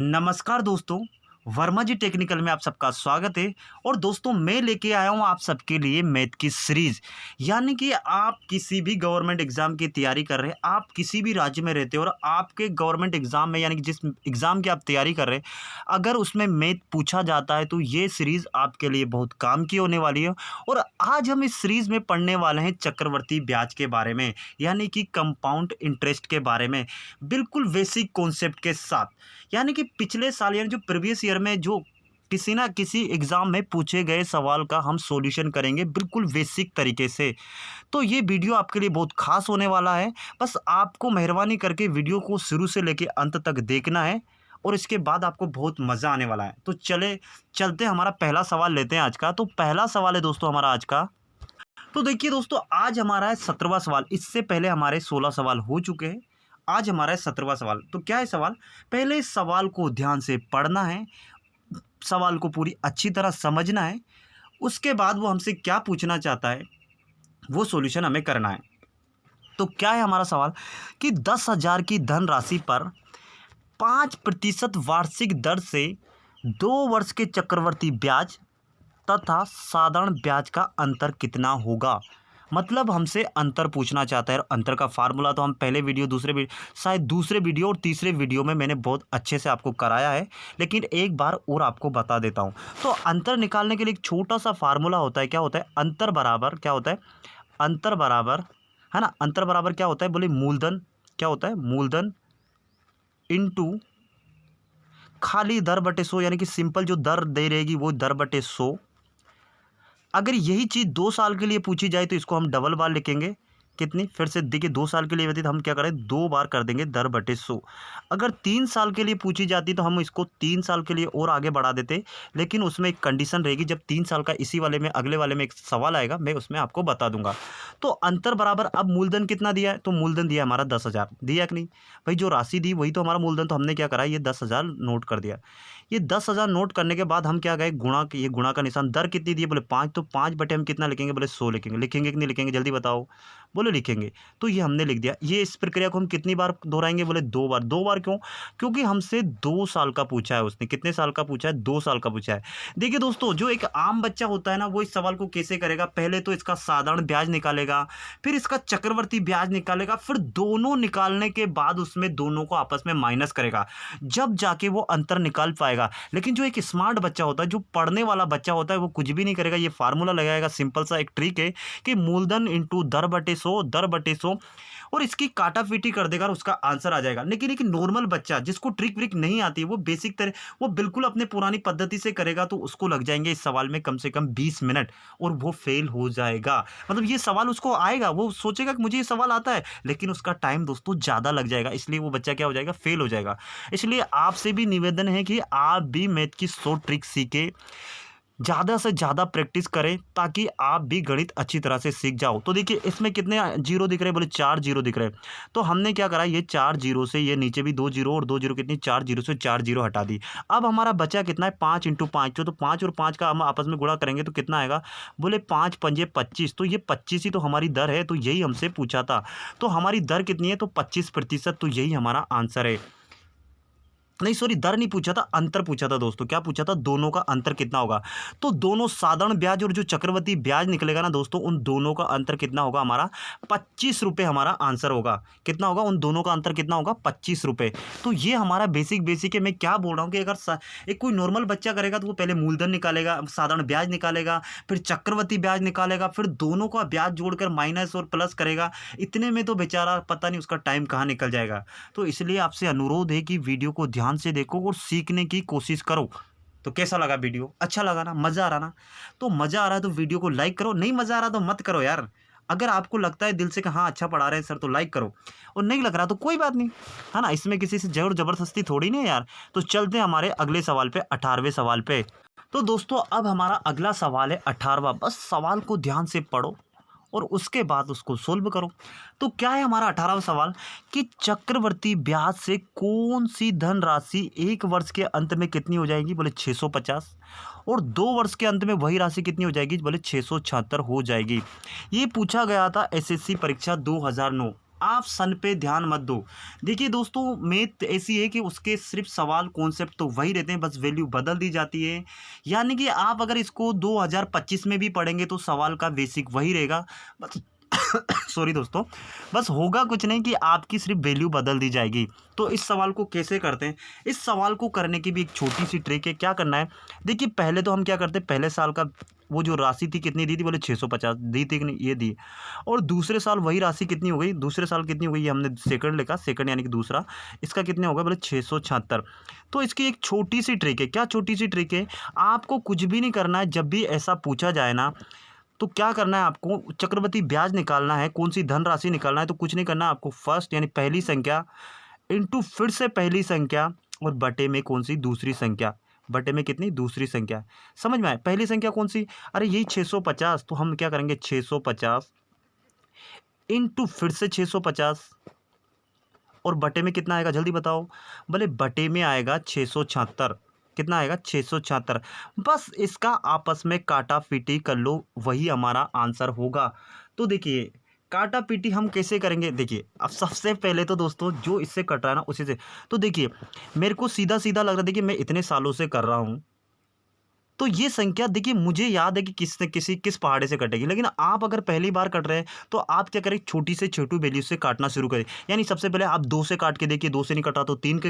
नमस्कार दोस्तों, वर्मा जी टेक्निकल में आप सबका स्वागत है। और दोस्तों मैं लेके आया हूँ आप सबके लिए मैथ की सीरीज़। यानी कि आप किसी भी गवर्नमेंट एग्ज़ाम की तैयारी कर रहे हैं, आप किसी भी राज्य में रहते हो और आपके गवर्नमेंट एग्ज़ाम में यानी कि जिस एग्ज़ाम की आप तैयारी कर रहे हैं, अगर उसमें मैथ पूछा जाता है तो ये सीरीज़ आपके लिए बहुत काम की होने वाली है। और आज हम इस सीरीज़ में पढ़ने वाले हैं चक्रवर्ती ब्याज के बारे में, यानी कि कंपाउंड इंटरेस्ट के बारे में, बिल्कुल बेसिक कॉन्सेप्ट के साथ। यानी कि पिछले साल यानी जो प्रीवियस ईयर में जो किसी ना किसी एग्ज़ाम में पूछे गए सवाल का हम सॉल्यूशन करेंगे बिल्कुल बेसिक तरीके से। तो ये वीडियो आपके लिए बहुत ख़ास होने वाला है। बस आपको मेहरबानी करके वीडियो को शुरू से लेके अंत तक देखना है और इसके बाद आपको बहुत मज़ा आने वाला है। तो चलते हमारा पहला सवाल लेते हैं आज का। तो पहला सवाल है दोस्तों हमारा आज का। तो देखिए दोस्तों, आज हमारा है 17वां सवाल। इससे पहले हमारे 16 सवाल हो चुके हैं। आज हमारा है 17वां सवाल। तो क्या है सवाल? पहले इस सवाल को ध्यान से पढ़ना है, सवाल को पूरी अच्छी तरह समझना है। उसके बाद वो हमसे क्या पूछना चाहता है वो सॉल्यूशन हमें करना है। तो क्या है हमारा सवाल कि 10,000 की धनराशि पर 5% वार्षिक दर से 2 वर्ष के चक्रवर्ती ब्याज तथा साधारण ब्याज का अंतर कितना होगा। मतलब हमसे अंतर पूछना चाहता है। और अंतर का फार्मूला तो हम पहले वीडियो शायद दूसरे वीडियो और तीसरे वीडियो में मैंने बहुत अच्छे से आपको कराया है, लेकिन एक बार और आपको बता देता हूँ। तो अंतर निकालने के लिए एक छोटा सा फार्मूला होता है। क्या होता है? अंतर बराबर क्या होता है? अंतर बराबर है ना, अंतर बराबर क्या होता है? बोले मूलधन। क्या होता है? मूलधन इंटू खाली दर बटे 100, यानी कि सिंपल जो दर दे रहेगी वो दर बटे 100। अगर यही चीज़ 2 साल के लिए पूछी जाए तो इसको हम डबल बार लिखेंगे। कितनी? फिर से देखिए, 2 साल के लिए होती तो हम क्या करें? 2 बार कर देंगे दर बटे 100। अगर 3 साल के लिए पूछी जाती तो हम इसको 3 साल के लिए और आगे बढ़ा देते, लेकिन उसमें एक कंडीशन रहेगी। जब 3 साल का इसी वाले में अगले वाले में एक सवाल आएगा, मैं उसमें आपको बता दूंगा। तो अंतर बराबर, अब मूलधन कितना दिया है? तो मूलधन दिया हमारा 10,000। दिया कि नहीं भाई? जो राशि दी वही तो हमारा मूलधन। तो हमने क्या करा? ये 10,000 नोट कर दिया। ये 10,000 नोट करने के बाद हम क्या गए? ये गुणा का निशान। दर कितनी दी है? बोले 5। तो 5 बटे हम कितना लिखेंगे? बोले 100 लिखेंगे। लिखेंगे कि नहीं लिखेंगे? जल्दी बताओ। बोले लिखेंगे। तो ये हमने लिख दिया। ये इस प्रक्रिया को हम कितनी बार दोहराएंगे? बोले 2 बार। 2 बार क्यों? क्योंकि हमसे 2 साल का पूछा है उसने। कितने साल का पूछा है? 2 साल का पूछा है। देखिए दोस्तों, जो एक आम बच्चा होता है ना, वो इस सवाल को कैसे करेगा? पहले तो इसका साधारण ब्याज निकालेगा, फिर इसका चक्रवर्ती ब्याज निकालेगा, फिर दोनों निकालने के बाद उसमें दोनों को आपस में माइनस करेगा, जब जाके वो अंतर निकाल पाएगा। लेकिन जो एक स्मार्ट बच्चा होता है, जो पढ़ने वाला बच्चा होता है, वो कुछ भी नहीं करेगा। ये फार्मूला लगाएगा। सिंपल सा एक ट्रिक है कि मूलधन इंटू दर बटे 100, दर बटे 100, और इसकी काटापीटी कर देगा और उसका आंसर आ जाएगा। लेकिन एक नॉर्मल बच्चा जिसको ट्रिक व्रिक नहीं आती, वो बेसिक तरह वो बिल्कुल अपने पुरानी पद्धति से करेगा तो उसको लग जाएंगे इस सवाल में कम से कम 20 मिनट और वो फेल हो जाएगा। मतलब ये सवाल उसको आएगा, वो सोचेगा कि मुझे ये सवाल आता है, लेकिन उसका टाइम दोस्तों ज़्यादा लग जाएगा, इसलिए वो बच्चा क्या हो जाएगा? फेल हो जाएगा। इसलिए आपसे भी निवेदन है कि आप भी मैथ की 100 ट्रिक सीखें, ज़्यादा से ज़्यादा प्रैक्टिस करें, ताकि आप भी गणित अच्छी तरह से सीख जाओ। तो देखिए इसमें कितने जीरो दिख रहे हैं? बोले 4 जीरो दिख रहे हैं। तो हमने क्या करा? ये 4 जीरो से ये नीचे भी 2 जीरो और 2 जीरो, कितनी? 4 जीरो से 4 जीरो हटा दी। अब हमारा बचा कितना है? 5 इंटू 5। तो 5 और 5 का हम आपस में गुणा करेंगे तो कितना आएगा? बोले 5 पंजे 25। तो ये 25 ही तो हमारी दर है, तो यही हमसे पूछा था। तो हमारी दर कितनी है? तो 25%। तो यही हमारा आंसर है। नहीं सॉरी, दर नहीं पूछा था, अंतर पूछा था दोस्तों। क्या पूछा था? दोनों का अंतर कितना होगा। तो दोनों साधारण ब्याज और जो चक्रवर्ती ब्याज निकलेगा ना दोस्तों, उन दोनों का अंतर कितना होगा? हमारा 25 रुपये हमारा आंसर होगा। कितना होगा? उन दोनों का अंतर कितना होगा? 25 रुपये। तो ये हमारा बेसिक है। मैं क्या बोल रहा हूँ कि अगर एक कोई नॉर्मल बच्चा करेगा तो वो पहले मूलधन निकालेगा, साधारण ब्याज निकालेगा, फिर चक्रवर्ती ब्याज निकालेगा, फिर दोनों का ब्याज जोड़कर माइनस और प्लस करेगा। इतने में तो बेचारा पता नहीं उसका टाइम कहाँ निकल जाएगा। तो इसलिए आपसे अनुरोध है कि वीडियो को ध्यान से देखो और सीखने की कोशिश करो। तो कैसा लगा वीडियो? अच्छा लगा ना? मज़ा आ रहा ना? तो मज़ा आ रहा है तो वीडियो को लाइक करो, नहीं मज़ा आ रहा तो मत करो यार। अगर आपको लगता है दिल से कि हाँ अच्छा पढ़ा रहे हैं सर, तो लाइक करो, और नहीं लग रहा तो कोई बात नहीं, है ना? इसमें किसी से जोर जबरदस्ती थोड़ी नहीं है यार। तो चलते हैं हमारे अगले सवाल पे, 18वें सवाल पे। तो दोस्तों अब हमारा अगला सवाल है 18वां। बस सवाल को ध्यान से पढ़ो और उसके बाद उसको सोल्व करो। तो क्या है हमारा 18वां सवाल कि चक्रवर्ती ब्याज से कौन सी धनराशि 1 वर्ष के अंत में कितनी हो जाएगी? बोले 650। और 2 वर्ष के अंत में वही राशि कितनी हो जाएगी? बोले 676 हो जाएगी। ये पूछा गया था एसएससी परीक्षा 2009। आप सन पे ध्यान मत दो। देखिए दोस्तों, मैथ ऐसी है कि उसके सिर्फ सवाल कॉन्सेप्ट तो वही रहते हैं, बस वैल्यू बदल दी जाती है। यानी कि आप अगर इसको 2025 में भी पढ़ेंगे तो सवाल का बेसिक वही रहेगा, बस सॉरी दोस्तों, बस होगा कुछ नहीं कि आपकी सिर्फ वैल्यू बदल दी जाएगी। तो इस सवाल को कैसे करते हैं? इस सवाल को करने की भी एक छोटी सी ट्रिक है। क्या करना है, देखिए पहले तो हम क्या करते हैं, पहले साल का वो जो राशि थी कितनी दी थी, बोले 650 दी थी कि नहीं, ये दी। और दूसरे साल वही राशि कितनी हो गई, दूसरे साल कितनी हो गई, ये हमने सेकंड लिखा, सेकंड यानी कि दूसरा, इसका कितने हो गया, बोले 676। तो इसकी एक छोटी सी ट्रिक है। क्या छोटी सी ट्रिक है? आपको कुछ भी नहीं करना है, जब भी ऐसा पूछा जाए ना, तो क्या करना है, आपको चक्रवृद्धि ब्याज निकालना है, कौन सी धनराशि निकालना है। तो कुछ नहीं करना है आपको, फर्स्ट यानी पहली संख्या इंटू फिर से पहली संख्या और बटे में कौन सी, दूसरी संख्या, बटे में कितनी, दूसरी संख्या। समझ में आए? पहली संख्या कौन सी, अरे यही 650, तो हम क्या करेंगे 650 इंटू फिर से 650 और बटे में कितना आएगा, जल्दी बताओ। बोले बटे में आएगा 676। कितना आएगा, 676। बस इसका आपस में काटा पीटी कर लो, वही हमारा आंसर होगा। तो देखिए काटा पीटी हम कैसे करेंगे, देखिए अब सबसे पहले तो दोस्तों जो इससे कट रहा है ना उसी से, तो देखिए मेरे को सीधा सीधा लग रहा है, देखिए मैं इतने सालों से कर रहा हूँ, तो ये संख्या देखिए मुझे याद है कि किस पहाड़े से कटेगी। लेकिन आप अगर पहली बार कट रहे हैं तो आप क्या करें, छोटी से छोटी वैल्यू से काटना शुरू करें। यानी सबसे पहले आप 2 से काट के देखिए, 2 से नहीं कटा तो 3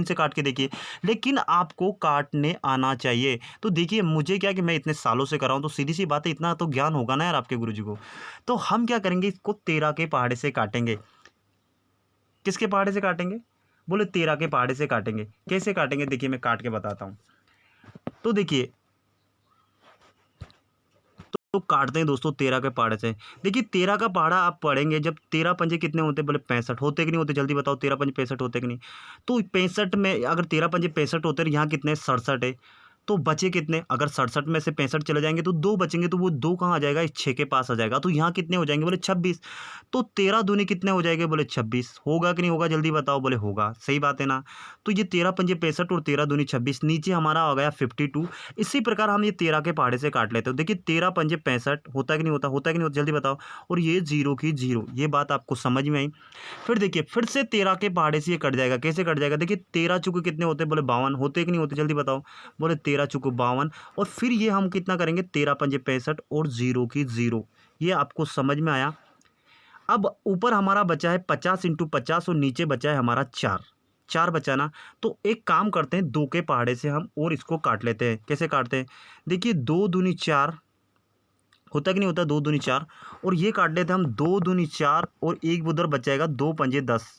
से काट के देखिए, लेकिन आपको काटने आना चाहिए। तो देखिए मुझे क्या कि मैं इतने सालों से कर रहा हूँ, तो सीधी सी बात है, इतना तो ज्ञान होगा ना यार आपके गुरुजी को। तो हम क्या करेंगे, इसको 13 के पहाड़े से काटेंगे। किसके पहाड़े से काटेंगे, बोले 13 के पहाड़े से काटेंगे। कैसे काटेंगे, देखिए मैं काट के बताता हूँ। तो देखिए तो काटते हैं दोस्तों 13 के पहाड़े से। देखिए 13 का पहाड़ा आप पढ़ेंगे, जब 13 पंजे कितने होते हैं, बोले 65 होते कि नहीं होते, जल्दी बताओ 13 पंजे 65 होते कि नहीं। तो 65 में अगर 13 पंजे 65 होते हैं, यहाँ कितने 67 है, तो बचे कितने, अगर 67 में से 65 चले जाएंगे तो 2 बचेंगे, तो वो 2 कहाँ आ जाएगा, इस 6 के पास आ जाएगा। तो यहाँ कितने हो जाएंगे, बोले 26। तो 13 दूनी कितने हो जाएंगे, बोले 26। होगा कि नहीं होगा, जल्दी बताओ, बोले होगा, सही बात है ना। तो ये 13 पंजे 65 और 13 दूनी 26, नीचे हमारा हो गया 52। इसी प्रकार हम ये 13 के पहाड़े से काट लेते हो। देखिए 13 पंजे 65 होता है कि नहीं होता, होता है कि नहीं होता, जल्दी बताओ। और ये 0 की 0, ये बात आपको समझ में आई। फिर देखिए फिर से 13 के पहाड़े से ये कट जाएगा। कैसे कट जाएगा, देखिए 13 चुके कितने होते हैं, बोले 52 होते कि नहीं होते, जल्दी बताओ। बोले 13 चुके 52। और फिर ये हम कितना करेंगे, 13 पंजे 65 और 0 की 0। ये आपको समझ में आया। अब ऊपर हमारा बचा है 50 इंटू 50 और नीचे बचा है हमारा 4, 4 बचा ना। तो एक काम करते हैं, 2 के पहाड़े से हम और इसको काट लेते हैं। कैसे काटते हैं, देखिए 2 दूनी 4, होता कि नहीं होता, 2 दूनी 4। और ये काट लेते हैं हम 2 दूनी 4 और एक उधर बच जाएगा 2 पंजे 10।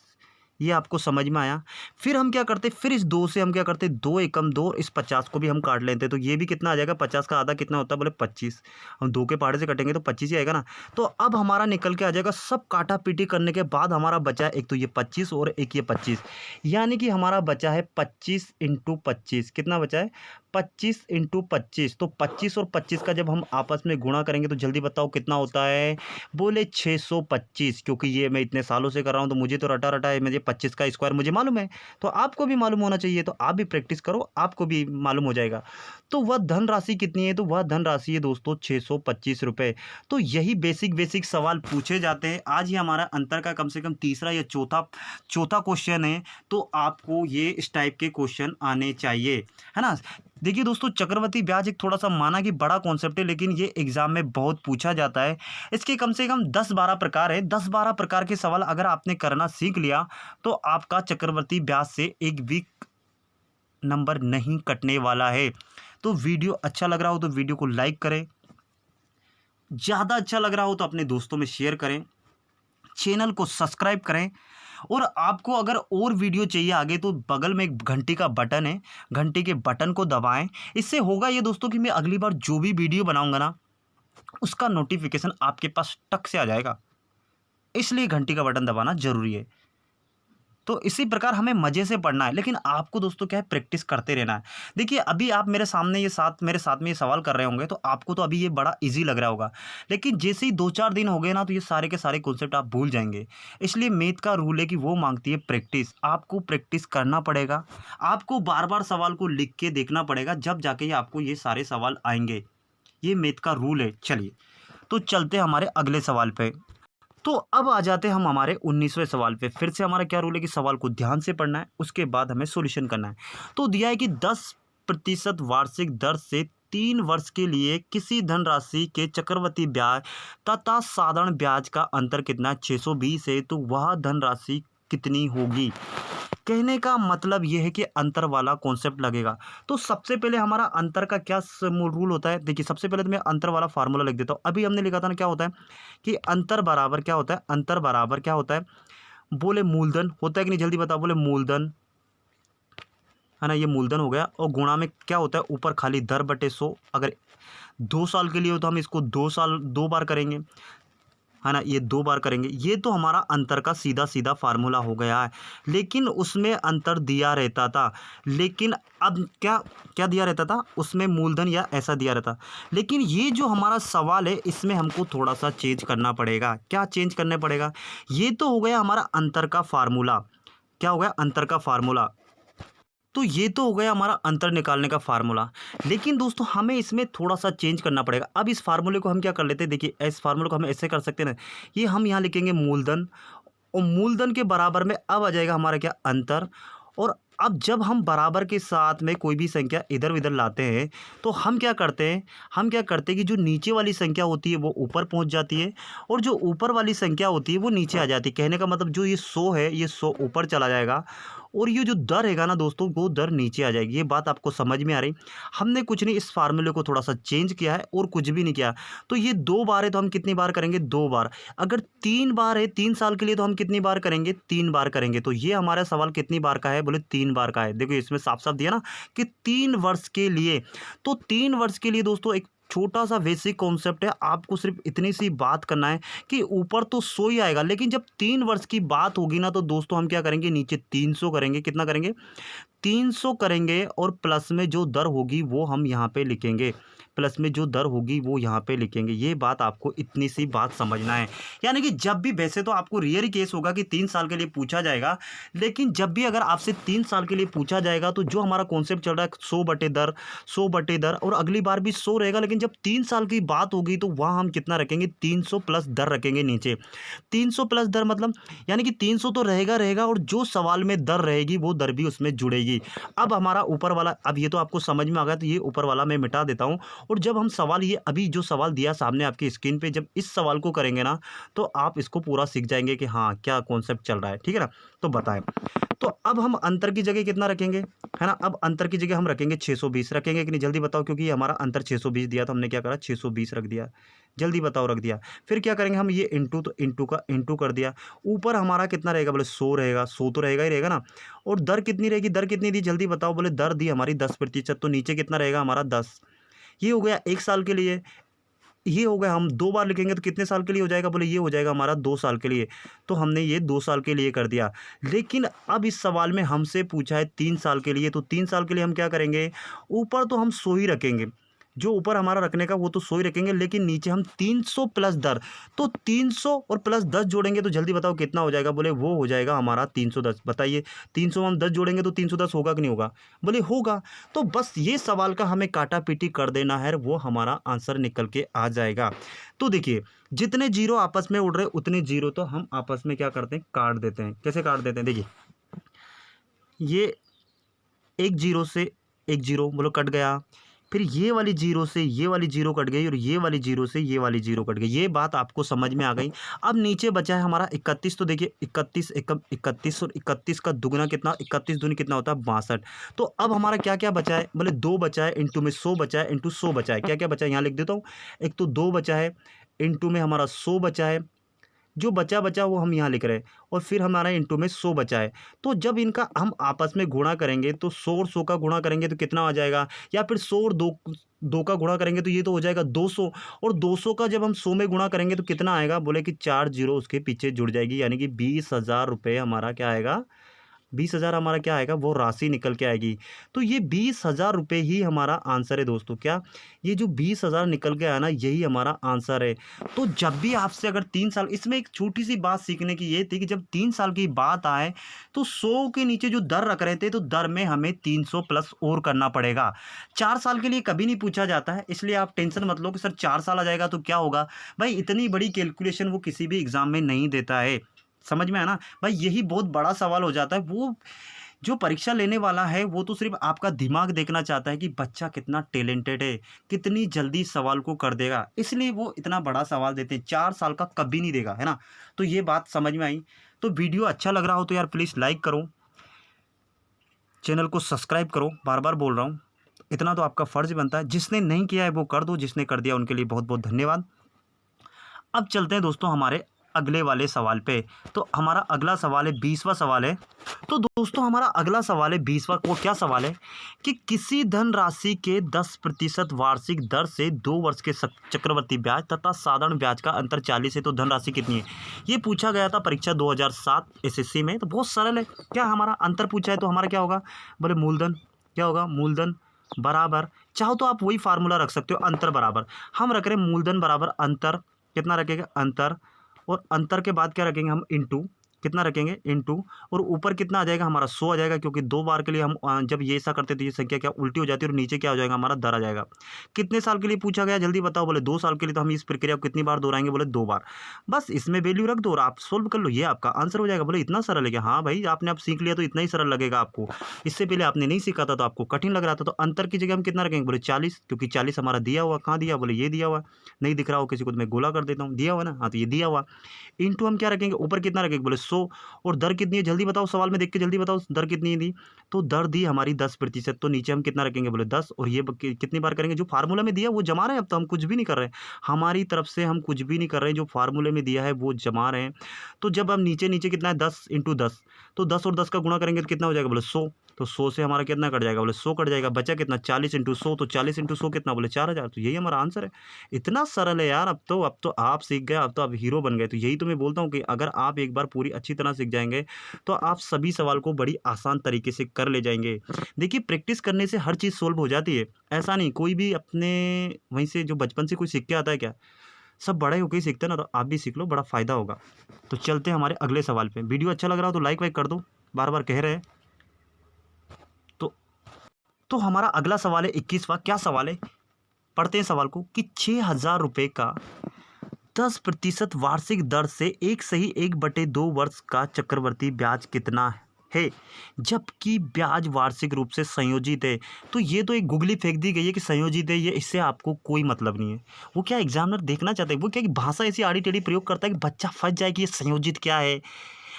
ये आपको समझ में आया। फिर हम क्या करते, फिर इस 2 से हम क्या करते, 2 एकम 2, इस 50 को भी हम काट लेते हैं। तो ये भी कितना आ जाएगा, 50 का आधा कितना होता है, बोले 25। हम 2 के पहाड़े से कटेंगे तो 25 ही आएगा ना। तो अब हमारा निकल के आ जाएगा, सब काटा पीटी करने के बाद हमारा बचा है एक तो ये 25 और एक ये 25। यानी कि हमारा बचा है 25 इंटू 25। कितना बचा है, 25 इंटू 25। तो 25 और 25 का जब हम आपस में गुणा करेंगे तो जल्दी बताओ कितना होता है, बोले 625। क्योंकि ये मैं इतने सालों से कर रहा हूँ तो मुझे तो रटा रटा है, मुझे 25 का स्क्वायर मुझे मालूम है। तो आपको भी मालूम होना चाहिए, तो आप भी प्रैक्टिस करो, आपको भी मालूम हो जाएगा। तो वह धनराशि कितनी है, तो वह धनराशि है दोस्तों 625 रुपये। तो यही बेसिक बेसिक सवाल पूछे जाते हैं। आज ही हमारा अंतर का कम से कम तीसरा या चौथा चौथा क्वेश्चन है। तो आपको ये इस टाइप के क्वेश्चन आने चाहिए, है ना। देखिए दोस्तों, चक्रवृद्धि ब्याज एक थोड़ा सा माना कि बड़ा कॉन्सेप्ट है, लेकिन ये एग्जाम में बहुत पूछा जाता है। इसके कम से कम 10-12 प्रकार है। 10-12 प्रकार के सवाल अगर आपने करना सीख लिया तो आपका चक्रवृद्धि ब्याज से एक भी नंबर नहीं कटने वाला है। तो वीडियो अच्छा लग रहा हो तो वीडियो को लाइक करें, ज़्यादा अच्छा लग रहा हो तो अपने दोस्तों में शेयर करें, चैनल को सब्सक्राइब करें। और आपको अगर और वीडियो चाहिए आगे तो बगल में एक घंटी का बटन है, घंटी के बटन को दबाएं। इससे होगा ये दोस्तों कि मैं अगली बार जो भी वीडियो बनाऊंगा ना उसका नोटिफिकेशन आपके पास टक से आ जाएगा। इसलिए घंटी का बटन दबाना जरूरी है। तो इसी प्रकार हमें मज़े से पढ़ना है, लेकिन आपको दोस्तों क्या है, प्रैक्टिस करते रहना है। देखिए अभी आप मेरे साथ में ये सवाल कर रहे होंगे तो आपको तो अभी ये बड़ा इजी लग रहा होगा, लेकिन जैसे ही 2-4 दिन हो गए ना तो ये सारे के सारे कॉन्सेप्ट आप भूल जाएंगे। इसलिए मैथ का रूल है कि वो मांगती है प्रैक्टिस। आपको प्रैक्टिस करना पड़ेगा, आपको बार बार सवाल को लिख के देखना पड़ेगा, जब जाके आपको ये सारे सवाल आएंगे। ये मैथ का रूल है। चलिए तो चलते हैं हमारे अगले सवाल पे। तो अब आ जाते हैं हम हमारे 19वें सवाल पे। फिर से हमारा क्या रूल है कि सवाल को ध्यान से पढ़ना है, उसके बाद हमें सॉल्यूशन करना है। तो दिया है कि 10% वार्षिक दर से 3 वर्ष के लिए किसी धनराशि के चक्रवृद्धि ब्याज तथा साधारण ब्याज का अंतर कितना है? 620 है, तो वह धनराशि कितनी होगी? कहने का मतलब ये है कि अंतर वाला कॉन्सेप्ट लगेगा। तो सबसे पहले हमारा अंतर का क्या रूल होता है? देखिए, सबसे पहले तो मैं अंतर वाला फार्मूला लिख देता हूँ। अभी हमने लिखा था ना, क्या होता है कि अंतर बराबर क्या होता है? अंतर बराबर क्या होता है? बोले मूलधन होता है कि नहीं? जल्दी बताओ। बोले मूलधन है ना, ये मूलधन हो गया। और गुणा में क्या होता है? ऊपर खाली दर बटे 100। अगर 2 साल के लिए हो तो हम इसको 2 साल 2 बार करेंगे, है ना, ये 2 बार करेंगे। ये तो हमारा अंतर का सीधा सीधा फार्मूला हो गया है। लेकिन उसमें अंतर दिया रहता था, लेकिन अब क्या क्या दिया रहता था उसमें? मूलधन या ऐसा दिया रहता। लेकिन ये जो हमारा सवाल है, इसमें हमको थोड़ा सा चेंज करना पड़ेगा। क्या चेंज करना पड़ेगा? ये तो हो गया हमारा अंतर का फार्मूला। क्या हो गया? अंतर का फार्मूला। तो ये तो हो गया हमारा अंतर निकालने का फार्मूला। लेकिन दोस्तों, हमें इसमें थोड़ा सा चेंज करना पड़ेगा। अब इस फार्मूले को हम क्या कर लेते हैं? देखिए, इस फार्मूले को हम ऐसे कर सकते हैं ना, ये हम यहाँ लिखेंगे मूलधन, और मूलधन के बराबर में अब आ जाएगा हमारा क्या? अंतर। और अब जब हम बराबर के साथ में कोई भी संख्या इधर उधर लाते हैं, तो हम क्या करते हैं? हम क्या करते हैं कि जो नीचे वाली संख्या होती है वो ऊपर पहुंच जाती है, और जो ऊपर वाली संख्या होती है वो नीचे आ जाती है। कहने का मतलब, जो ये 100 है, ये 100 ऊपर चला जाएगा, और ये जो दर हैगा ना दोस्तों, वो दर नीचे आ जाएगी। ये बात आपको समझ में आ रही? हमने कुछ नहीं, इस फार्मूले को थोड़ा सा चेंज किया है और कुछ भी नहीं किया। तो ये 2 बार है, तो हम कितनी बार करेंगे? 2 बार। अगर 3 बार है 3 साल के लिए, तो हम कितनी बार करेंगे? 3 बार करेंगे। तो ये हमारा सवाल कितनी बार का है? बोले 3 बार का है। देखो, इसमें साफ साफ दिया ना कि 3 वर्ष के लिए। तो 3 वर्ष के लिए दोस्तों एक छोटा सा बेसिक कॉन्सेप्ट है। आपको सिर्फ इतनी सी बात करना है कि ऊपर तो 100 ही आएगा, लेकिन जब 3 वर्ष की बात होगी ना, तो दोस्तों हम क्या करेंगे? नीचे 300 करेंगे। कितना करेंगे? 300 करेंगे, और प्लस में जो दर होगी वो हम यहाँ पे लिखेंगे। प्लस में जो दर होगी वो यहाँ पे लिखेंगे। ये बात आपको इतनी सी बात समझना है। यानी कि जब भी, वैसे तो आपको रेयर केस होगा कि 3 साल के लिए पूछा जाएगा, लेकिन जब भी अगर आपसे 3 साल के लिए पूछा जाएगा, तो जो हमारा कॉन्सेप्ट चल रहा है 100 बटे दर, 100 बटे दर, और अगली बार भी 100 रहेगा। लेकिन जब 3 साल की बात होगी, तो वहाँ हम कितना रखेंगे? 300 प्लस दर रखेंगे नीचे। 300 प्लस दर मतलब, यानी कि 300 तो रहेगा रहेगा, और जो सवाल में दर रहेगी वो दर भी उसमें जुड़ेगी। अब हमारा ऊपर वाला, अब ये तो आपको समझ में आ गया, तो ये ऊपर वाला मैं मिटा देता हूँ। और जब हम सवाल, ये अभी जो सवाल दिया सामने आपकी स्क्रीन पे, जब इस सवाल को करेंगे ना, तो आप इसको पूरा सीख जाएंगे कि हाँ, क्या कॉन्सेप्ट चल रहा है। ठीक है ना? तो बताएं। तो अब हम अंतर की जगह कितना रखेंगे, है ना? अब अंतर की जगह हम रखेंगे 620। रखेंगे कि नहीं? जल्दी बताओ, क्योंकि हमारा अंतर 620 दिया, तो हमने क्या करा? 620 रख दिया। जल्दी बताओ, रख दिया। फिर क्या करेंगे हम? ये इंटू, तो इंटू का इंटू कर दिया। ऊपर हमारा कितना रहेगा? बोले 100 रहेगा। 100 तो रहेगा ही रहेगा ना। और दर कितनी रहेगी? दर कितनी दी? जल्दी बताओ। बोले दर दी हमारी 10%, तो नीचे कितना रहेगा हमारा? 10। ये हो गया 1 साल के लिए। ये हो गया, हम 2 बार लिखेंगे तो कितने साल के लिए हो जाएगा? बोले ये हो जाएगा हमारा 2 साल के लिए। तो हमने ये 2 साल के लिए कर दिया। लेकिन अब इस सवाल में हमसे पूछा है 3 साल के लिए, तो 3 साल के लिए हम क्या करेंगे? ऊपर तो हम 100 ही रखेंगे। जो ऊपर हमारा रखने का वो तो 100 ही रखेंगे, लेकिन नीचे हम 300 प्लस दर। तो 300 और प्लस 10 जोड़ेंगे, तो जल्दी बताओ कितना हो जाएगा? बोले वो हो जाएगा हमारा 310। बताइए, 300 में हम 10 जोड़ेंगे तो 310 होगा कि नहीं होगा? बोले होगा। तो बस ये सवाल का हमें काटा पीटी कर देना है, वो हमारा आंसर निकल के आ जाएगा। तो देखिए, जितने जीरो आपस में उड़ रहे, उतने जीरो तो हम आपस में क्या करते हैं? काट देते हैं। कैसे काट देते हैं? देखिए, ये एक जीरो से एक जीरो, बोलो कट गया। फिर ये वाली जीरो से ये वाली जीरो कट गई, और ये वाली जीरो से ये वाली जीरो कट गई। ये बात आपको समझ में आ गई। अब नीचे बचा है हमारा 31। तो देखिए, 31 एकम 31, और 31 का दुगना कितना? 31 दूनी कितना होता है? 62। तो अब हमारा क्या क्या बचा है? बोले 2 बचा है, इंटू में 100 बचा है, इंटू 100 बचा है। क्या क्या बचा है? यहाँ लिख देता हूँ। एक तो 2 बचा है, इंटू में हमारा 100 बचा है। जो बचा बचा वो हम यहाँ लिख रहे हैं, और फिर हमारा इंटू में 100 बचा है। तो जब इनका हम आपस में गुणा करेंगे, तो 100 और 100 का गुणा करेंगे तो कितना आ जाएगा? या फिर 100 और 2 का गुणा करेंगे तो ये तो हो जाएगा 200। और 200 का जब हम 100 में गुणा करेंगे तो कितना आएगा? बोले कि 4 जीरो उसके पीछे जुड़ जाएगी, यानी कि 20,000 रुपये हमारा क्या आएगा? 20,000 हमारा क्या आएगा, वो राशि निकल के आएगी। तो ये 20,000 रुपये ही हमारा आंसर है दोस्तों। क्या ये जो 20,000 निकल के आया ना, यही हमारा आंसर है। तो जब भी आपसे अगर 3 साल, इसमें एक छोटी सी बात सीखने की ये थी कि जब 3 साल की बात आए तो 100 के नीचे जो दर रख रहे थे, तो दर में हमें 300 प्लस और करना पड़ेगा। 4 साल के लिए कभी नहीं पूछा जाता है, इसलिए आप टेंशन मत लो कि सर 4 साल आ जाएगा तो क्या होगा। भाई इतनी बड़ी कैलकुलेशन वो किसी भी एग्जाम में नहीं देता है। समझ में आया ना भाई, यही बहुत बड़ा सवाल हो जाता है। वो जो परीक्षा लेने वाला है वो तो सिर्फ आपका दिमाग देखना चाहता है कि बच्चा कितना टैलेंटेड है, कितनी जल्दी सवाल को कर देगा, इसलिए वो इतना बड़ा सवाल देते हैं। 4 साल का कभी नहीं देगा, है ना। तो ये बात समझ में आई। तो वीडियो अच्छा लग रहा हो तो यार प्लीज़ लाइक करो, चैनल को सब्सक्राइब करो, बार बार बोल रहा हूँ, इतना तो आपका फ़र्ज़ बनता है। जिसने नहीं किया है वो कर दो, जिसने कर दिया उनके लिए बहुत बहुत धन्यवाद। अब चलते हैं दोस्तों हमारे अगले वाले सवाल पे। तो हमारा अगला सवाल है 20वां सवाल है। तो दोस्तों हमारा अगला सवाल है 20वां, वो क्या सवाल है कि किसी धनराशि के 10% वार्षिक दर से 2 वर्ष के चक्रवर्ती ब्याज तथा साधारण ब्याज का अंतर 40 है, तो धनराशि कितनी है। ये पूछा गया था परीक्षा 2007 एसएससी में। तो बहुत सरल है, क्या हमारा अंतर पूछा है तो हमारा क्या होगा, बोले मूलधन, क्या होगा मूलधन बराबर, चाहो तो आप वही फार्मूला रख सकते हो, अंतर बराबर। हम रख रहे हैं मूलधन बराबर अंतर, कितना रखेंगे अंतर, और अंतर के बाद क्या रखेंगे हम इंटू, कितना रखेंगे इंटू, और ऊपर कितना आ जाएगा हमारा 100 आ जाएगा, क्योंकि 2 बार के लिए हम जब ये ऐसा करते तो ये संख्या क्या उल्टी हो जाती है, और नीचे क्या हो जाएगा हमारा दर आ जाएगा। कितने साल के लिए पूछा गया जल्दी बताओ, बोले 2 साल के लिए। तो हम इस प्रक्रिया को कितनी बार दोहराएंगे, बोले 2 बार। बस इसमें वैल्यू रख दो और आप सोल्व कर लो, ये आपका आंसर हो जाएगा। बोले इतना सरल है क्या, हाँ भाई आपने अब सीख लिया तो इतना ही सरल लगेगा आपको। इससे पहले आपने नहीं सीखा था तो आपको कठिन लग रहा था। तो अंतर की जगह हम कितना रखेंगे, बोले 40, क्योंकि 40 हमारा दिया हुआ, कहाँ दिया, बोले ये दिया हुआ। नहीं दिख रहा हो किसी को तो मैं गोला कर देता हूँ, दिया हुआ ना, हाँ तो ये दिया हुआ। इंटू हम क्या रखेंगे, ऊपर कितना रखेंगे, बोले 100, और दर कितनी है जल्दी बताओ, सवाल में देख के जल्दी बताओ दर कितनी दी। तो दर दी हमारी 10%, तो नीचे हम कितना रखेंगे, बोले 10, और ये कितनी बार करेंगे, जो फार्मूला में दिया वो जमा रहे हैं। अब तो हम कुछ भी नहीं कर रहे हैं, हमारी तरफ से हम कुछ भी नहीं कर रहे हैं, जो फार्मूले में दिया है वो जमा रहे हैं। तो जब हम नीचे नीचे कितना है 10 इंटू 10, तो 10 और 10 का गुणा करेंगे तो कितना हो जाएगा, बोले 100। तो 100 से हमारा कितना कट जाएगा, बोले 100 कट जाएगा, बचा कितना 40 इंटू 100, तो 40 इंटू 100 कितना, बोले 4000। तो यही हमारा आंसर है। इतना सरल है यार, अब तो आप सीख गए, अब तो आप हीरो बन गए। तो यही तो मैं बोलता हूँ कि अगर आप एक बार पूरी अच्छी तरह सीख जाएंगे तो आप सभी सवाल को बड़ी आसान तरीके से कर ले जाएंगे। देखिए प्रैक्टिस करने से हर चीज़ सोल्व हो जाती है, ऐसा नहीं कोई भी अपने वहीं से जो बचपन से कोई सीख के आता है क्या, सब बड़े होकर ही सीखते हैं ना। तो आप भी सीख लो, बड़ा फ़ायदा होगा। तो चलते हैं हमारे अगले सवाल पे। वीडियो अच्छा लग रहा हो तो लाइक वाइक कर दो, बार बार कह रहे हैं। तो तो हमारा अगला सवाल है 21वां, क्या सवाल है, पढ़ते हैं सवाल को कि 6,000 रुपये का 10% वार्षिक दर से 1/2 वर्ष का चक्रवर्ती ब्याज कितना है, जबकि ब्याज वार्षिक रूप से संयोजित है। तो ये तो एक गुगली फेंक दी गई है कि संयोजित है, ये इससे आपको कोई मतलब नहीं है। वो क्या एग्जामिनर देखना चाहते हैं, वो क्या कि भाषा ऐसी आड़ी टेढ़ी प्रयोग करता है कि बच्चा फंस जाए कि ये संयोजित क्या है।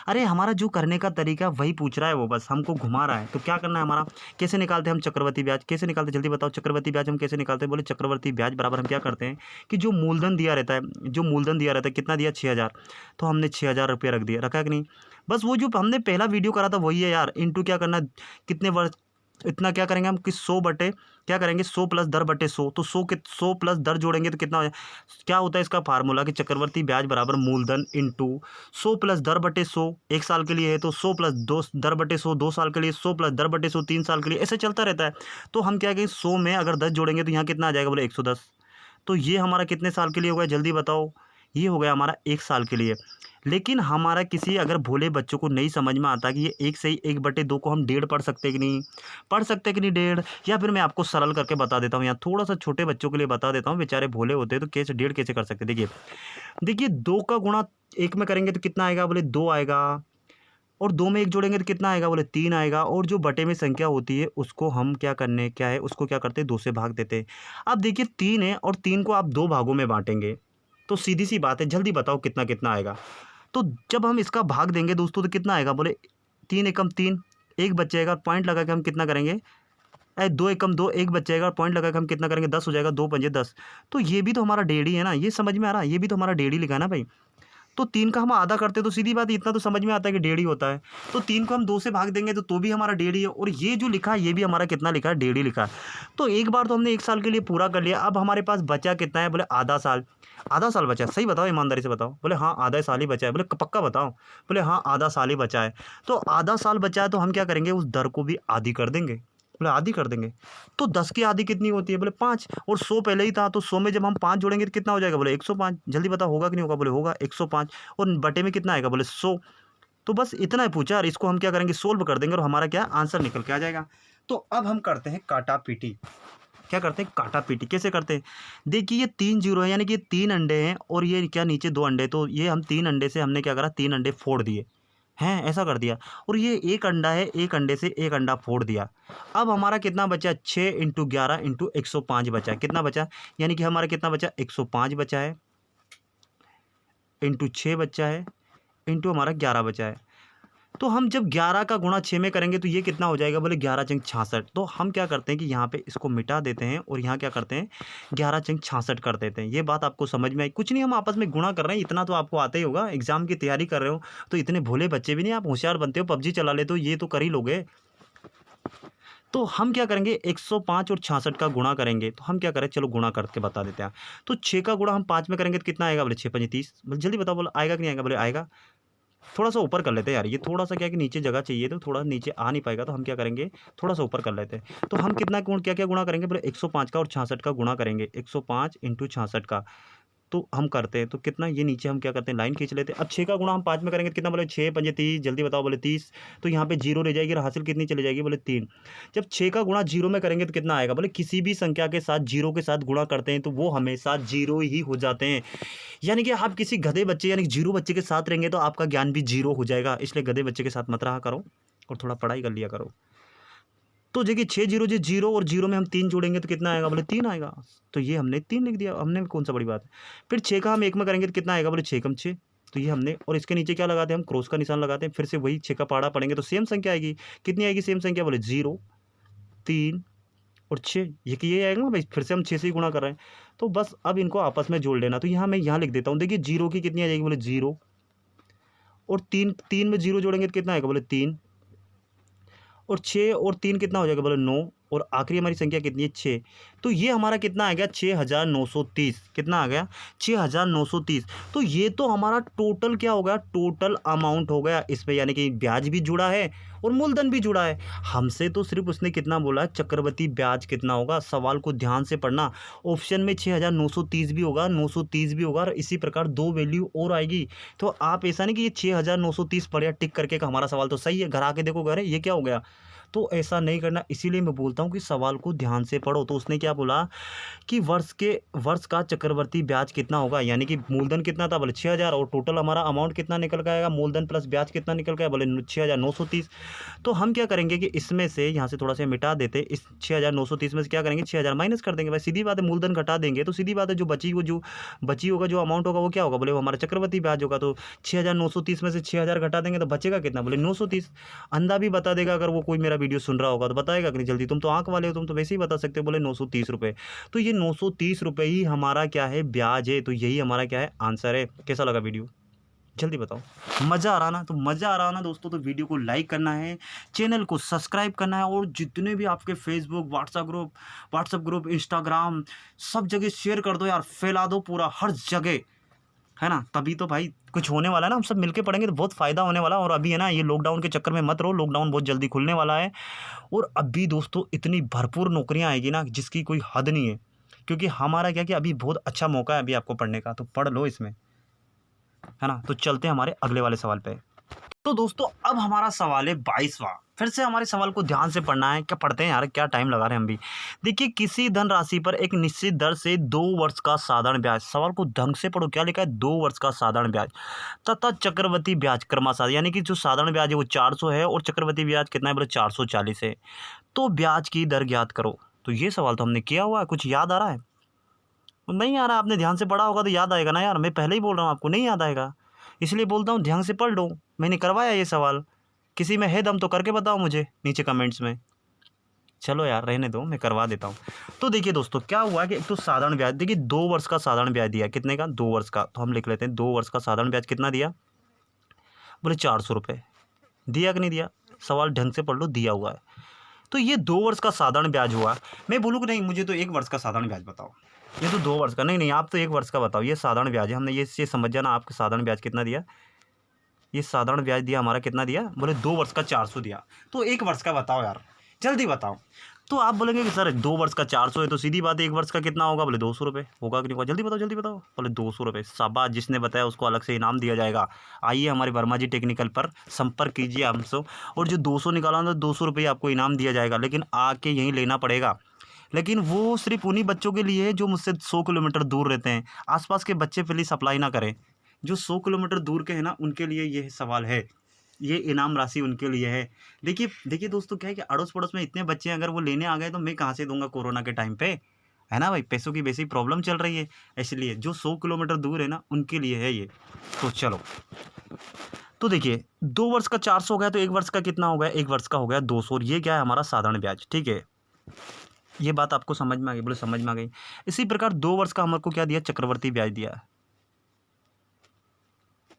अरे हमारा जो करने का तरीका वही पूछ रहा है, वो बस हमको घुमा रहा है। तो क्या करना है हमारा, कैसे निकालते हैं हम चक्रवर्ती ब्याज, कैसे निकालते हैं जल्दी बताओ, चक्रवर्ती ब्याज हम कैसे निकालते हैं। बोले चक्रवर्ती ब्याज बराबर हम क्या करते हैं कि जो मूलधन दिया रहता है, जो मूलधन दिया रहता है कितना दिया 6,000, तो हमने 6,000 रुपये रख दिया, रखा कि नहीं। बस वो जो हमने पहला वीडियो करा था वही है यार, इंटू क्या करना है, कितने वर्ष, इतना क्या करेंगे हम कि 100 बटे क्या करेंगे 100 प्लस दर बटे 100, तो 100 प्लस दर जोड़ेंगे तो कितना हो जाए, क्या होता है इसका फार्मूला कि चक्रवर्ती ब्याज बराबर मूलधन इंटू 100 प्लस दर बटे 100 1 साल के लिए है, तो 100 प्लस 2 दर बटे 100 2 साल के लिए, 100 प्लस दर बटे 100 3 साल के लिए, ऐसे चलता रहता है। तो हम क्या कहें 100 में अगर 10 जोड़ेंगे तो यहाँ कितना आ जाएगा, बोले 110। तो ये हमारा कितने साल के लिए हो गया जल्दी बताओ, ये हो गया हमारा 1 साल के लिए। लेकिन हमारा किसी अगर भोले बच्चों को नहीं समझ में आता कि ये 1 से ही 1/2 को हम 1.5 पढ़ सकते कि नहीं, पढ़ सकते कि नहीं 1.5, या फिर मैं आपको सरल करके बता देता हूँ, यहाँ थोड़ा सा छोटे बच्चों के लिए बता देता हूँ, बेचारे भोले होते हैं तो कैसे 1.5 कैसे कर सकते। देखिए देखिए 2 का गुणा 1 में करेंगे तो कितना आएगा, बोले 2 आएगा, और 2 में 1 जोड़ेंगे तो कितना आएगा, बोले 3 आएगा, और जो बटे में संख्या होती है उसको हम क्या है उसको क्या करते हैं 2 से भाग देते हैं। अब देखिए 3 है और 3 को आप 2 भागों में बांटेंगे, तो सीधी सी बात है जल्दी बताओ कितना कितना आएगा। तो जब हम इसका भाग देंगे दोस्तों तो कितना आएगा, बोले 3 एकम 3, 1 बचेगा, पॉइंट लगा के हम कितना करेंगे, 2 एकम 2, 1 बचेगा, पॉइंट लगा के हम कितना करेंगे 10 हो जाएगा, 2 पंजे 10। तो ये भी तो हमारा 1.5 ही है ना, ये समझ में आ रहा है, ये भी तो हमारा 1.5 लिखा है ना भाई। तो 3 का हम आधा करते तो सीधी बात इतना तो समझ में आता है कि 1.5 ही होता है। तो 3 को हम 2 से भाग देंगे तो भी हमारा 1.5 ही है, और ये जो लिखा है ये भी हमारा कितना लिखा है, 1.5 ही लिखा है। तो एक बार तो हमने 1 साल के लिए पूरा कर लिया। अब हमारे पास बचा कितना है, बोले आधा साल। आधा साल बचा है, सही बताओ, ईमानदारी से बताओ। बोले हाँ आधा साल ही बचा है। बोले पक्का बताओ। बोले हाँ आधा साल ही बचा है। तो आधा साल बचा है तो हम क्या करेंगे, उस दर को भी आधी कर देंगे। बोले आधी कर देंगे। तो 10 की आधी कितनी होती है, बोले 5, और 100 पहले ही था तो 100 में जब हम 5 जोड़ेंगे तो कितना हो जाएगा, बोले 105। जल्दी बताओ होगा कि नहीं होगा, बोले होगा 105, और बटे में कितना आएगा, बोले 100। तो बस इतना ही पूछा, और इसको हम क्या करेंगे, सोल्व कर देंगे और हमारा क्या आंसर निकल के आ जाएगा। तो अब हम करते हैं काटा पीटी। क्या करते हैं, काटा पीटी। कैसे करते हैं, देखिए ये 3 जीरो है, यानी कि ये 3 अंडे हैं और ये क्या नीचे 2 अंडे, तो ये हम 3 अंडे से हमने क्या करा, 3 अंडे फोड़ दिए हैं, ऐसा कर दिया। और ये 1 अंडा है, 1 अंडे से 1 अंडा फोड़ दिया। अब हमारा कितना बचा, 6 × 11 × 105 बचा है। कितना बचा, यानी कि हमारा कितना बचा, 105 बचा है, इंटू 6 बचा है, इंटू हमारा 11 बचा है। तो हम जब 11 का गुणा 6 में करेंगे तो ये कितना हो जाएगा, बोले 11 × 66। तो हम क्या करते हैं कि यहाँ पे इसको मिटा देते हैं और यहाँ क्या करते हैं, 11 × 66 कर देते हैं। ये बात आपको समझ में आई, कुछ नहीं, हम आपस में गुणा कर रहे हैं, इतना तो आपको आता ही होगा। एग्जाम की तैयारी कर रहे हो तो इतने भोले बच्चे भी नहीं, आप होशियार बनते हो, पबजी चला लेते हो, ये तो कर ही लोगे। तो हम क्या करेंगे, 105 और 66 का गुणा करेंगे। तो हम क्या करें, चलो गुणा करके बता देते हैं। तो 6 का गुणा हम 5 में करेंगे तो कितना आएगा, बोले 6 × 5 = 30। बोले जल्दी बताओ, बोले आएगा कि नहीं आएगा, बोले आएगा। थोड़ा सा ऊपर कर लेते हैं यार, ये थोड़ा सा क्या है कि नीचे जगह चाहिए, तो थोड़ा नीचे आ नहीं पाएगा, तो हम क्या करेंगे, थोड़ा सा ऊपर कर लेते हैं। तो हम कितना गुण, क्या क्या गुणा करेंगे, बोले 105 का और 66 का गुणा करेंगे। 105 × 66 का तो हम करते हैं, तो कितना, ये नीचे हम क्या करते हैं, लाइन खींच लेते हैं। अब 6 का गुणा हम 5 में करेंगे तो कितना, बोले 6 × 5 = 30। जल्दी बताओ, बोले 30। तो यहाँ पे जीरो रह जाएगी और हासिल कितनी चली जाएगी, बोले 3। जब 6 का गुणा 0 में करेंगे तो कितना आएगा, बोले किसी भी संख्या के साथ 0 के साथ गुणा करते हैं तो वो हमेशा 0 ही हो जाते हैं। यानी कि आप किसी गधे बच्चे यानी कि 0 बच्चे के साथ रहेंगे तो आपका ज्ञान भी 0 हो जाएगा। इसलिए गधे बच्चे के साथ मत रहा करो और थोड़ा पढ़ाई कर लिया करो। तो देखिए 6 0 जो 0 और 0 में हम 3 जोड़ेंगे तो कितना आएगा, बोले 3 आएगा। तो ये हमने 3 लिख दिया, हमने कौन सा बड़ी बात है। फिर 6 का हम 1 में करेंगे तो कितना आएगा, बोले 6 × 6। तो ये हमने, और इसके नीचे क्या लगाते हैं, हम क्रॉस का निशान लगाते हैं। फिर से वही 6 का पहाड़ा पढ़ेंगे तो सेम संख्या आएगी। कितनी आएगी सेम संख्या, बोले 0 3 और 6। ये आएगा ना भाई, फिर से हम 6 से ही गुणा कर रहे हैं। तो बस अब इनको आपस में जोड़ लेना। तो यहाँ मैं यहाँ लिख देता हूँ। देखिए 0 की कितनी आ जाएगी, बोले 0, और 3 में 0 जोड़ेंगे तो कितना आएगा, बोले 3, और 6 और 3 कितना हो जाएगा, बोले 9, और आखिरी हमारी संख्या कितनी है, 6। तो ये हमारा कितना आ गया, 6930। कितना आ गया, 6930। तो ये तो हमारा टोटल क्या हो गया, टोटल अमाउंट हो गया इसमें, यानी कि ब्याज भी जुड़ा है और मूलधन भी जुड़ा है। हमसे तो सिर्फ उसने कितना बोला है, चक्रवृद्धि ब्याज कितना होगा। सवाल को ध्यान से पढ़ना। ऑप्शन में 6930 भी होगा, 930 भी होगा, और इसी प्रकार 2 वैल्यू और आएगी। तो आप ऐसा नहीं कि ये 6930 पढ़ या टिक करके का हमारा सवाल तो सही है, घर आके देखो, घर है ये क्या हो गया। तो ऐसा नहीं करना। इसीलिए मैं बोलता हूँ कि सवाल को ध्यान से पढ़ो। तो उसने क्या बोला कि वर्ष का चक्रवर्ती ब्याज कितना होगा, यानी कि मूलधन कितना था, बोले 6000, और टोटल हमारा अमाउंट कितना निकल के आएगा, मूलधन प्लस ब्याज कितना निकल गया, बोले 6930। तो हम क्या करेंगे कि इसमें से यहाँ से थोड़ा सा मिटा देते, इस 6930 में से क्या करेंगे, 6000 माइनस कर देंगे। भाई सीधी बात है, मूलधन घटा देंगे तो सीधी बात है जो बची होगा, जो अमाउंट होगा वो क्या होगा, बोले वो हमारा चक्रवर्ती ब्याज होगा। तो 6930 में से 6000 घटा देंगे तो बचेगा कितना, बोले 930। अंधा भी बता देगा, अगर वो कोई मेरा वीडियो सुन रहा होगा तो बताएगा कि नहीं जल्दी, तुम तो आंख वाले हो, तुम तो वैसे ही बता सकते हो, बोले 930 रुपये। तो ये 930 रुपये ही हमारा क्या है, ब्याज है। तो यही हमारा क्या है, आंसर है। कैसा लगा वीडियो, जल्दी बताओ। मज़ा आ रहा ना, तो मज़ा आ रहा ना दोस्तों, तो वीडियो को लाइक करना है, चैनल को सब्सक्राइब करना है, और जितने भी आपके फेसबुक व्हाट्सएप ग्रुप इंस्टाग्राम सब जगह शेयर कर दो यार, फैला दो पूरा हर जगह, है ना। तभी तो भाई कुछ होने वाला है ना, हम सब मिलके पढ़ेंगे तो बहुत फ़ायदा होने वाला है। और अभी है ना, ये लॉकडाउन के चक्कर में मत रहो, लॉकडाउन बहुत जल्दी खुलने वाला है। और अभी दोस्तों इतनी भरपूर नौकरियां आएगी ना, जिसकी कोई हद नहीं है। क्योंकि हमारा क्या कि अभी बहुत अच्छा मौका है अभी आपको पढ़ने का, तो पढ़ लो इसमें, है ना। तो चलते हैं हमारे अगले वाले सवाल पे। तो दोस्तों अब हमारा सवाल है 22वां। फिर से हमारे सवाल को ध्यान से पढ़ना है। क्या पढ़ते हैं यार, क्या टाइम लगा रहे हैं हम भी। देखिए, किसी धनराशि पर एक निश्चित दर से 2 वर्ष का साधारण ब्याज, सवाल को ढंग से पढ़ो, क्या लिखा है, 2 वर्ष का साधारण ब्याज तथा चक्रवृद्धि ब्याज क्रमशः, यानी कि जो साधारण ब्याज है वो 400 है और चक्रवृद्धि ब्याज कितना है, बोले 440 है। तो ब्याज की दर ज्ञात करो। तो ये सवाल तो हमने किया हुआ है, कुछ याद आ रहा है, नहीं आ रहा। आपने ध्यान से पढ़ा होगा तो याद आएगा ना यार, मैं पहले ही बोल रहा हूँ आपको नहीं याद आएगा, इसलिए बोलता हूँ ध्यान से पढ़ लो। मैंने करवाया ये सवाल, किसी में है दम तो करके बताओ मुझे नीचे कमेंट्स में। चलो यार रहने दो, मैं करवा देता हूँ। तो देखिए दोस्तों क्या हुआ कि एक तो साधारण ब्याज, देखिए 2 वर्ष का साधारण ब्याज दिया, कितने का? 2 वर्ष का। तो हम लिख लेते हैं 2 वर्ष का साधारण ब्याज कितना दिया? बोले 400 रुपये। दिया कि नहीं दिया? सवाल ढंग से पढ़ लो, दिया हुआ है। तो ये 2 वर्ष का साधारण ब्याज हुआ। मैं बोलूँ कि नहीं मुझे तो 1 वर्ष का साधारण ब्याज बताओ। ये तो 2 वर्ष का, नहीं आप तो 1 वर्ष का बताओ। ये साधारण ब्याज है, हमने ये समझ जाना आपके साधारण ब्याज कितना दिया। ये साधारण ब्याज दिया हमारा कितना दिया? बोले 2 वर्ष का 400 दिया। तो 1 वर्ष का बताओ यार, जल्दी बताओ। तो आप बोलेंगे कि सर 2 वर्ष का 400 है तो सीधी बात है 1 वर्ष का कितना होगा? बोले 200 रुपये। होगा कि नहीं होगा? जल्दी बताओ जल्दी बताओ। बोले 200 रुपये। शाबाश, जिसने बताया उसको अलग से इनाम दिया जाएगा। आइए हमारे वर्मा जी टेक्निकल पर संपर्क कीजिए हमसे, और जो 200 निकाला तो 200 रुपये आपको इनाम दिया जाएगा, लेकिन आके यहीं लेना पड़ेगा। लेकिन वो सिर्फ उन्हीं बच्चों के लिए है जो मुझसे 100 किलोमीटर दूर रहते हैं। आसपास के बच्चे प्लीज़ अप्लाई ना करें। जो 100 किलोमीटर दूर के हैं ना, उनके लिए ये सवाल है, ये इनाम राशि उनके लिए है। देखिए देखिए दोस्तों क्या है कि अड़ोस पड़ोस में इतने बच्चे हैं, अगर वो लेने आ गए तो मैं कहाँ से दूंगा कोरोना के टाइम पे, है ना भाई? पैसों की वैसी प्रॉब्लम चल रही है, इसलिए जो 100 किलोमीटर दूर है ना उनके लिए है ये। तो चलो, तो देखिए 2 वर्ष का 400 हो गया, तो 1 वर्ष का कितना हो गया? 1 वर्ष का हो गया 200। और ये क्या है? हमारा साधारण ब्याज। ठीक है, ये बात आपको समझ में आ गई? बोले समझ में आ गई। इसी प्रकार 2 वर्ष का हमको क्या दिया? चक्रवर्ती ब्याज दिया।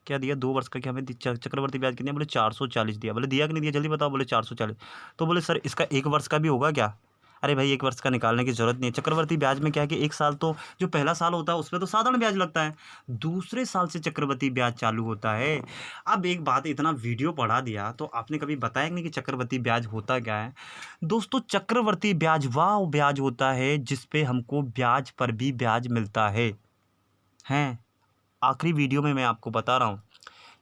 क्या दिया? 2 वर्ष का क्या हमें चक्रवर्ती ब्याज कितने? बोले 440 दिया। बोले दिया कि नहीं दिया? जल्दी बताओ। बोले 440। तो बोले सर इसका 1 वर्ष का भी होगा क्या? अरे भाई 1 वर्ष का निकालने की ज़रूरत नहीं है। चक्रवर्ती ब्याज में क्या है कि 1 साल तो जो पहला साल होता है उसमें तो साधारण ब्याज लगता है, दूसरे साल से चक्रवर्ती ब्याज चालू होता है। अब एक बात, इतना वीडियो पढ़ा दिया तो आपने कभी बताया नहीं कि चक्रवर्ती ब्याज होता क्या है? दोस्तों चक्रवर्ती ब्याज वह ब्याज होता है जिस पे हमको ब्याज पर भी ब्याज मिलता है। हैं, आखिरी वीडियो में मैं आपको बता रहा हूँ,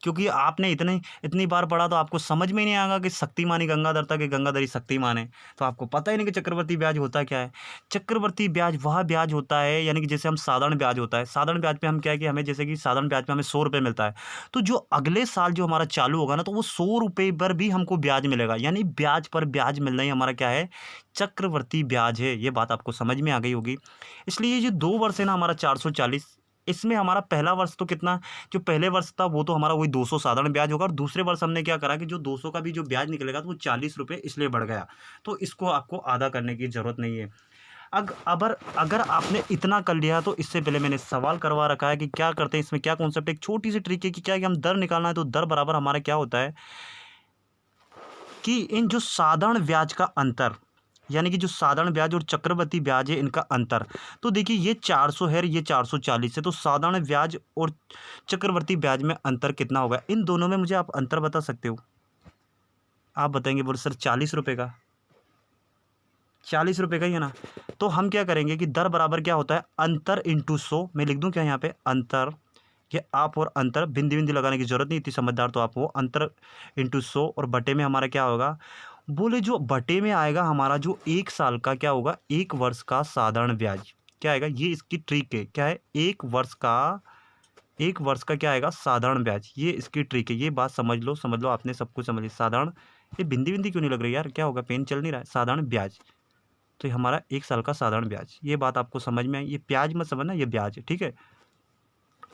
क्योंकि आपने इतनी बार पढ़ा तो आपको समझ में ही नहीं आएगा कि शक्तिमान ही गंगाधर था कि गंगाधर ही शक्तिमान है, तो आपको पता ही नहीं कि चक्रवर्ती ब्याज होता क्या है। चक्रवर्ती ब्याज वह ब्याज होता है, यानी कि जैसे हम साधारण ब्याज होता है, साधारण ब्याज पे हम क्या है कि हमें जैसे कि साधारण ब्याज पे हमें 100 रुपये मिलता है, तो जो अगले साल जो हमारा चालू होगा ना तो वो 100 रुपये पर भी हमको ब्याज मिलेगा, यानी ब्याज पर ब्याज मिलना ही हमारा क्या है? चक्रवर्ती ब्याज है। ये बात आपको समझ में आ गई होगी। इसलिए ये जो 2 वर्ष है ना हमारा 440, इसमें हमारा पहला वर्ष तो कितना, जो पहले वर्ष था वो तो हमारा वही 200 साधारण ब्याज होगा, और दूसरे वर्ष हमने क्या करा कि जो 200 का भी जो ब्याज निकलेगा तो वो 40 रुपये इसलिए बढ़ गया, तो इसको आपको आधा करने की ज़रूरत नहीं है। अगर आपने इतना कर लिया तो इससे पहले मैंने सवाल करवा रखा है कि क्या करते हैं इसमें, क्या कॉन्सेप्ट, एक छोटी सी ट्रिक है कि क्या है कि हम दर निकालना है, तो दर बराबर हमारा क्या होता है कि इन जो साधारण ब्याज का अंतर, यानी कि जो साधारण ब्याज और चक्रवर्ती ब्याज है इनका अंतर, तो देखिए ये 400 है, ये 440 है, तो साधारण ब्याज और चक्रवर्ती ब्याज में अंतर कितना होगा? इन दोनों में मुझे आप अंतर बता सकते हो? आप बताएंगे बोले सर 40 रुपये का, 40 रुपये का ही है ना। तो हम क्या करेंगे कि दर बराबर क्या होता है? अंतर इंटू 100। मैं लिख दूं क्या यहाँ पे? अंतर, ये आप और अंतर, बिंदी बिंदी लगाने की जरूरत नहीं, इतनी समझदार तो आप हो। अंतर इंटू 100, और बटे में हमारा क्या होगा? बोले जो बटे में आएगा हमारा जो 1 साल का क्या होगा? 1 वर्ष का साधारण ब्याज क्या आएगा? ये इसकी ट्रिक है, क्या है? 1 वर्ष का क्या आएगा? साधारण ब्याज। ये इसकी ट्रिक है, ये बात समझ लो, आपने सब कुछ समझ लिया। साधारण, ये बिंदी बिंदी क्यों नहीं लग रही यार? क्या होगा? पेन चल नहीं रहा है। साधारण ब्याज, तो ये हमारा 1 साल का साधारण ब्याज। ये बात आपको समझ में आई? ये प्याज मत समझना, ये ब्याज है, ठीक है?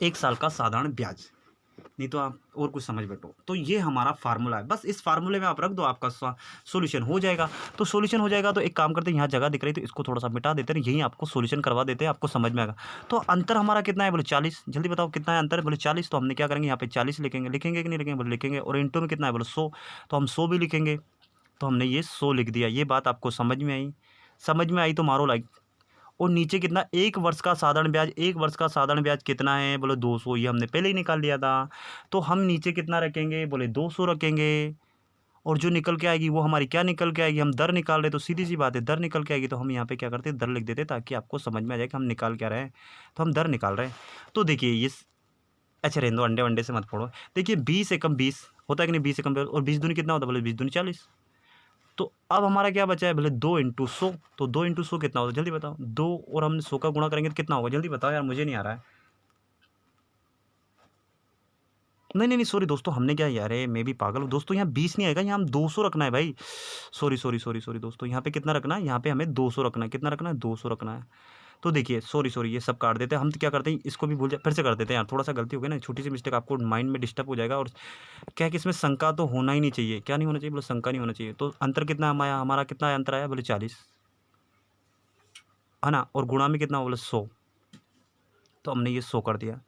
1 साल का साधारण ब्याज, नहीं तो आप और कुछ समझ बैठो। तो ये हमारा फार्मूला है, बस इस फार्मूले में आप रख दो, आपका सॉल्यूशन हो जाएगा। तो सॉल्यूशन हो जाएगा, तो एक काम करते हैं, यहाँ जगह दिख रही तो इसको थोड़ा सा मिटा देते हैं, यहीं आपको सॉल्यूशन करवा देते हैं, आपको समझ में आएगा। तो अंतर हमारा कितना है? बोले 40। जल्दी बताओ कितना है अंतर? बोले 40। तो हमने क्या करेंगे? यहाँ पे 40 लिखेंगे, लिखेंगे कि नहीं लिखेंगे? बोले लिखेंगे। और इंटू में कितना है? बोले 100, तो हम 100 भी लिखेंगे। तो हमने ये 100 लिख दिया। ये बात आपको समझ में आई? समझ में आई तो मारो लाइक। और नीचे कितना? 1 वर्ष का साधारण ब्याज, 1 वर्ष का साधारण ब्याज कितना है? बोले 200, ये हमने पहले ही निकाल लिया था। तो हम नीचे कितना रखेंगे? बोले 200 रखेंगे, और जो निकल के आएगी वो हमारी क्या निकल के आएगी? हम दर निकाल रहे, तो सीधी सी बात है, दर निकल के आएगी, तो हम यहाँ पे क्या करते हैं? दर लिख देते, ताकि आपको समझ में आ जाए कि हम निकाल क्या रहे हैं। तो हम दर निकाल रहे हैं। तो देखिए ये, अच्छा रहने दो, अंडे वंडे से मत फोड़ो। देखिए 20 एकम 20 होता है कि नहीं? 20 एकम, और 20 दूनी कितना होता है? बोले 20 दूनी 40। तो अब हमारा क्या बचा है? बोले 2 इंटू 100। तो 2 इंटू 100 कितना होता है? जल्दी बताओ। 2 और हमने 100 का गुणा करेंगे तो कितना होगा? जल्दी बताओ यार, मुझे नहीं आ रहा है। नहीं सॉरी दोस्तों, हमने क्या यार, मैं भी पागल हूँ दोस्तों, यहाँ 20 नहीं आएगा, यहाँ हम 200 रखना है भाई। सॉरी दोस्तों, यहाँ पे कितना रखना है? यहाँ पे हमें 200 रखना है। कितना रखना है? 200 रखना है। तो देखिए सॉरी ये सब काट देते हैं। हम तो क्या करते हैं, इसको भी भूल जाए, फिर से कर देते हैं यार, थोड़ा सा गलती हो गई ना, छोटी सी मिस्टेक, आपको माइंड में डिस्टर्ब हो जाएगा। और क्या है कि इसमें शंका तो होना ही नहीं चाहिए। क्या नहीं होना चाहिए बोले? शंका नहीं होना चाहिए। तो अंतर कितना हमारा कितना अंतर आया बोले? 40, है ना। और गुणा में कितना बोले? 100। तो हमने ये 100 कर दिया।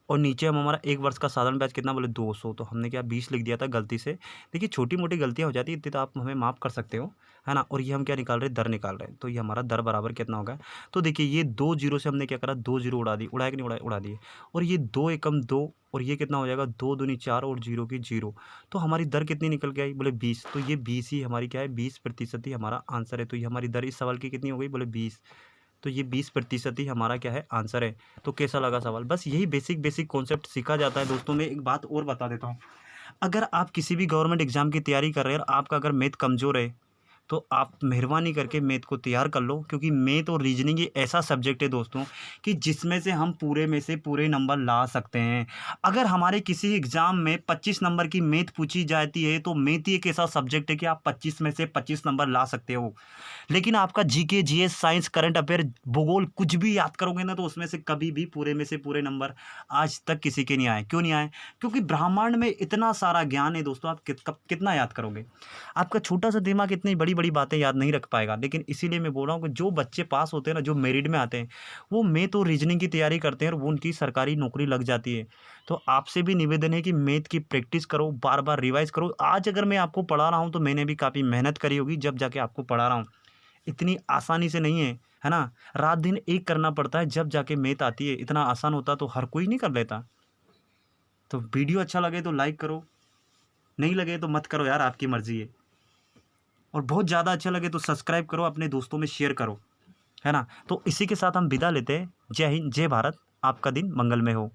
और नीचे हम हमारा 1 वर्ष का साधारण ब्याज कितना बोले? 200। तो हमने क्या 20 लिख दिया था गलती से। देखिए छोटी मोटी गलतियाँ हो जाती है, इतनी तो आप हमें माफ़ कर सकते हो, है ना। और ये हम क्या निकाल रहे हैं? दर निकाल रहे हैं। तो ये हमारा दर बराबर कितना होगा? तो देखिए ये 2 जीरो से हमने क्या करा? 2 जीरो उड़ा दी, उड़ाया कि नहीं उड़ाया? उड़ा दिए। और ये 2 एकम 2, और ये कितना हो जाएगा? 2 दूनी 4 और 0 की 0। तो हमारी दर कितनी निकल के आई? बोले 20। तो ये 20 ही हमारी क्या है? 20% ही हमारा आंसर है। तो ये हमारी दर इस सवाल की कितनी हो गई? बोले 20। तो ये 20% ही हमारा क्या है? आंसर है। तो कैसा लगा सवाल? बस यही बेसिक कॉन्सेप्ट सीखा जाता है दोस्तों। मैं एक बात और बता देता हूँ, अगर आप किसी भी गवर्नमेंट एग्जाम की तैयारी कर रहे हैं और आपका अगर मैथ कमज़ोर है, तो आप मेहरबानी करके मैथ को तैयार कर लो, क्योंकि मैथ और रीजनिंग ये ऐसा सब्जेक्ट है दोस्तों कि जिसमें से हम पूरे में से पूरे नंबर ला सकते हैं। अगर हमारे किसी एग्ज़ाम में 25 नंबर की मैथ पूछी जाती है, तो मैथ ही एक ऐसा सब्जेक्ट है कि आप 25 में से 25 नंबर ला सकते हो। लेकिन आपका GK, GS, science, current affair, भूगोल कुछ भी याद करोगे ना, तो उसमें से कभी भी पूरे में से पूरे नंबर आज तक किसी के नहीं आए। क्यों नहीं आए? क्योंकि ब्रह्मांड में इतना सारा ज्ञान है दोस्तों, आप कितना याद करोगे? आपका छोटा सा दिमाग इतनी बड़ी बड़ी बातें याद नहीं रख पाएगा। लेकिन इसीलिए मैं बोल रहा हूँ कि जो बच्चे पास होते हैं ना, जो मेरिट में आते हैं, वो मैथ और रीजनिंग की तैयारी करते हैं और वो उनकी सरकारी नौकरी लग जाती है। तो आपसे भी निवेदन है कि मैथ की प्रैक्टिस करो, बार बार रिवाइज करो। आज अगर मैं आपको पढ़ा रहा हूँ तो मैंने भी काफ़ी मेहनत करी होगी, जब जाके आपको पढ़ा रहा हूँ। इतनी आसानी से नहीं है ना। रात दिन एक करना पड़ता है, जब जाके मैथ आती है। इतना आसान होता तो हर कोई नहीं कर लेता। तो वीडियो अच्छा लगे तो लाइक करो, नहीं लगे तो मत करो यार, आपकी मर्जी है। और बहुत ज़्यादा अच्छा लगे तो सब्सक्राइब करो, अपने दोस्तों में शेयर करो, है ना। तो इसी के साथ हम विदा लेते हैं। जय हिंद, जय भारत, आपका दिन मंगलमय हो।